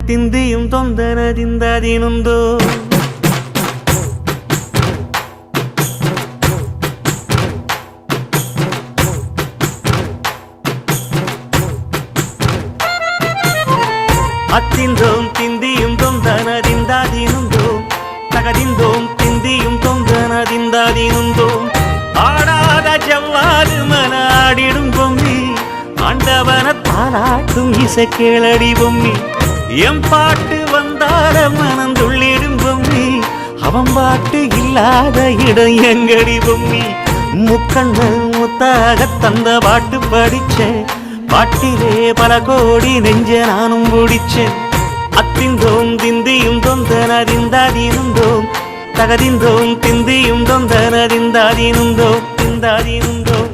ತಿಂದಿಯುಂ ತೊಂದನದಿಂದದಿನುಂದೋ அத்திந்தோம் திந்தியும் தொந்தனதிந்தாதினுந்தோம் தகதிந்தோம் திந்தியும் தொந்தனதிந்தாதினுந்தோம் ஆடாத ஜவ்வாது மனாடிடும் பொம்மி ஆண்டவன தாளாட்டும் இசை கேளடி பொம்மி எம் பாட்டு வந்தார மனந்துள்ளிடும் பொம்மி அவன் பாட்டு இல்லாத இடம் எங்கடி பொம்மி முக்கண்ணல் முத்தாக தந்த பாட்டு படிச்சேன் பாட்டிலே பல கோடி நெஞ்ச நானும் பிடிச்சேன் அத்திந்தோம் திந்தியும் தொந்தனதிந்தாதினுந்தோம் தகதிந்தோம் திந்தியும் தொந்தனதிந்தாதினுந்தோம் திந்தாதினுந்தோம்